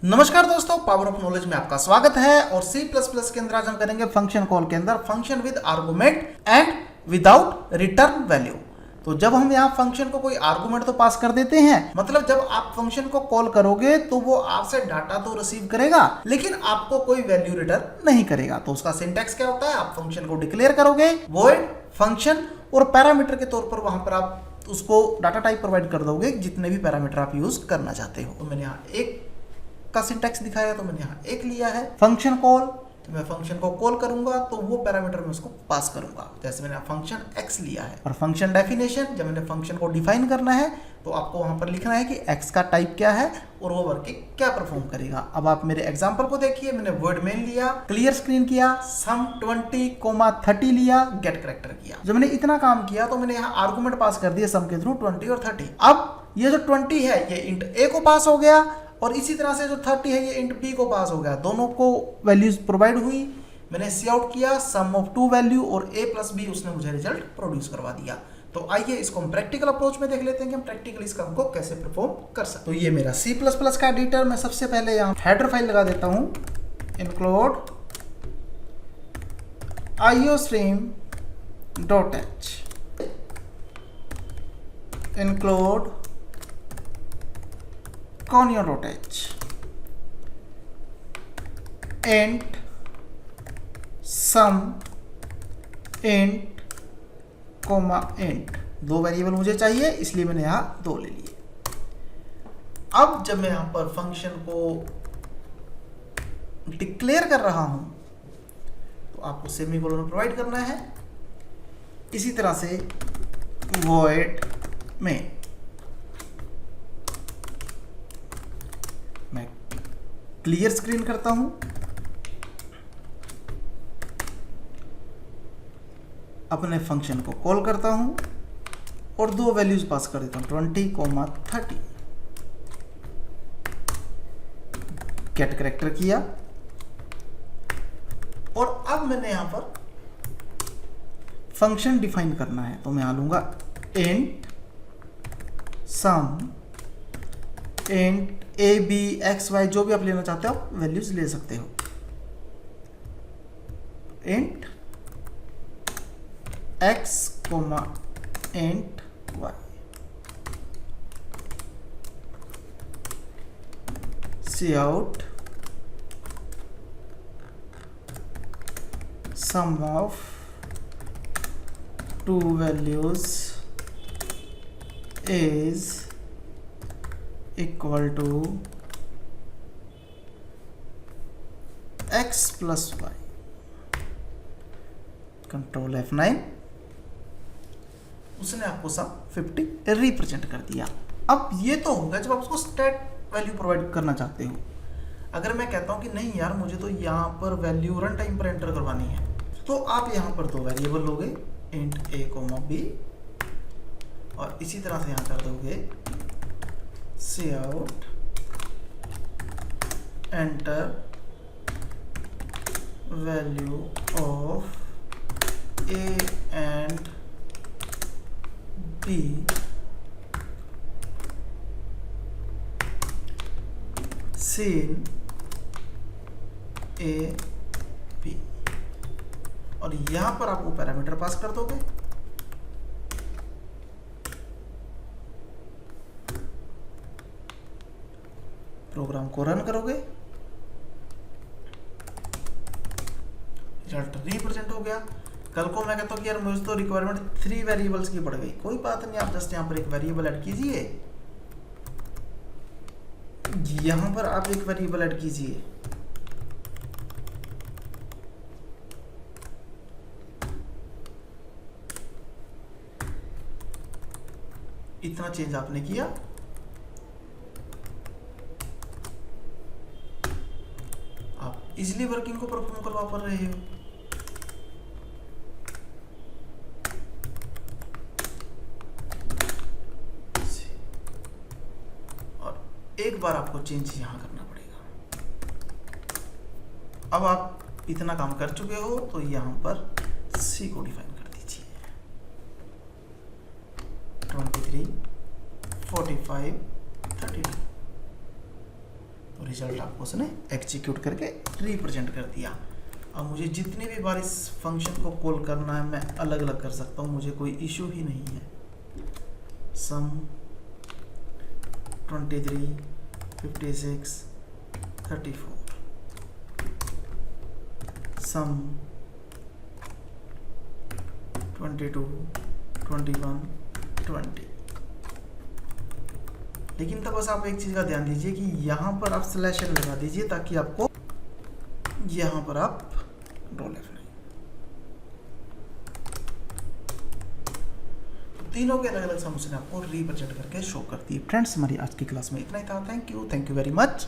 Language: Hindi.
नमस्कार दोस्तों, पावर ऑफ नॉलेज में आपका स्वागत है। और C++ के अंदर आज हम करेंगे फंक्शन कॉल के अंदर function with argument and without return value. तो जब हम यहाँ फंक्शन को कोई आर्गुमेंट तो पास कर देते हैं, मतलब जब आप फंक्शन को कॉल करोगे तो वो आपसे डाटा तो रिसीव करेगा लेकिन आपको कोई वैल्यू रिटर्न नहीं करेगा। तो उसका सिंटैक्स क्या होता है, आप फंक्शन को डिक्लेयर करोगे वॉइड फंक्शन और पैरामीटर के तौर पर वहां पर आप उसको डाटा टाइप प्रोवाइड कर दोगे जितने भी पैरामीटर आप यूज करना चाहते हो। तो मैंने यहाँ एक का सिंटैक्स दिखाया तो मैंने यहाँ एक लिया है फंक्शन कॉल। तो मैं फंक्शन को कॉल करूंगा तो वो पैरामीटर में उसको पास करूंगा। जैसे मैंने फंक्शन x लिया है। और फंक्शन डेफिनेशन, जब मैंने फंक्शन को डिफाइन करना है तो आपको वहां पर लिखना है कि x का टाइप क्या है और वो वर्किंग क्या परफॉर्म करेगा। अब आप मेरे एग्जांपल को देखिए, मैंने वर्ड मेन लिया, क्लियर स्क्रीन किया, सम 20,30 लिया, गेट कैरेक्टर किया। जब मैंने इतना काम किया तो मैंने यहाँ आर्गुमेंट पास कर दिया सम के थ्रू 20 और 30। अब ये जो 20 है ये इंट a को पास हो गया और इसी तरह से जो 30 है ये इंट b को पास हो गया। दोनों को वैल्यूज प्रोवाइड हुई। मैंने सी आउट किया सम ऑफ टू वैल्यू और a प्लस b उसने मुझे रिजल्ट प्रोड्यूस करवा दिया। तो आइए इसको हम प्रैक्टिकल अप्रोच में देख लेते हैं कि हम प्रैक्टिकली इस काम को कैसे परफॉर्म कर सकते हैं। तो ये मेरा C++ का एडिटर, मैं सबसे पहले यहाँ हेडर फाइल लगा देता हूँ, include iostream.h, include conio.h, int sum int comma int। दो वेरिएबल मुझे चाहिए इसलिए मैंने यहां दो ले लिए। अब जब मैं यहां पर फंक्शन को डिक्लेयर कर रहा हूं तो आपको सेमीकोलन प्रोवाइड करना है। इसी तरह से void में मैं क्लियर स्क्रीन करता हूं, अपने फंक्शन को कॉल करता हूं और दो वैल्यूज पास कर देता हूं 20,30। गेट कैरेक्टर किया और अब मैंने यहां पर फंक्शन डिफाइन करना है। तो मैं यहां लूंगा int sum int a b x y, जो भी आप लेना चाहते हो वैल्यूज ले सकते हो। Int x comma int y, C out sum of two values is equal to x plus y, control F9। उसने आपको सम 50 रिप्रेजेंट कर दिया। अब ये तो होगा जब आप उसको स्टेट वैल्यू प्रोवाइड करना चाहते हो। अगर मैं कहता हूं कि नहीं यार मुझे तो यहाँ पर वैल्यू रन टाइम पर एंटर करवानी है, तो आप यहाँ पर दो वेरिएबल लोगे, इंट a कोमा b, और इसी तरह से यहाँ कर दोगे C out enter value of a and b सीन a b, और यहां पर आप वो पैरामीटर पास कर दोगे। प्रोग्राम को रन करोगे, रिजल्ट रिप्रेजेंट हो गया। कल को मैं कहता हूँ कि यार मुझे तो रिक्वायरमेंट 3 वेरिएबल्स की पड़ गई, कोई बात नहीं, आप जस्ट यहाँ पर एक वेरिएबल ऐड कीजिए, यहाँ पर आप एक वेरिएबल ऐड कीजिए, इतना चेंज आपने किया। आप इजिली वर्किंग को परफॉर्म करवा पा रहे हो। एक बार आपको चेंज यहां करना पड़ेगा। अब आप इतना काम कर चुके हो तो यहां पर C को डिफाइन कर दीजिए। 23, 45, 32। तो रिजल्ट आपको उसने एग्जीक्यूट करके रिप्रेजेंट कर दिया। अब मुझे जितनी भी बार इस फंक्शन को कॉल करना है मैं अलग अलग कर सकता हूँ, मुझे कोई इशू ही नहीं है। सम 23, 56, 34, सम 22, 21, 20। लेकिन तब बस आप एक चीज़ का ध्यान दीजिए कि यहाँ पर आप स्लैशन लगा दीजिए ताकि आपको यहाँ पर आप रो लेफ्ट नहीं। तो तीनों के अलग अलग सम उसने आपको रिप्रेजेंट करके शो कर दी। फ्रेंड्स हमारी आज की क्लास में इतना ही था। Thank you very much.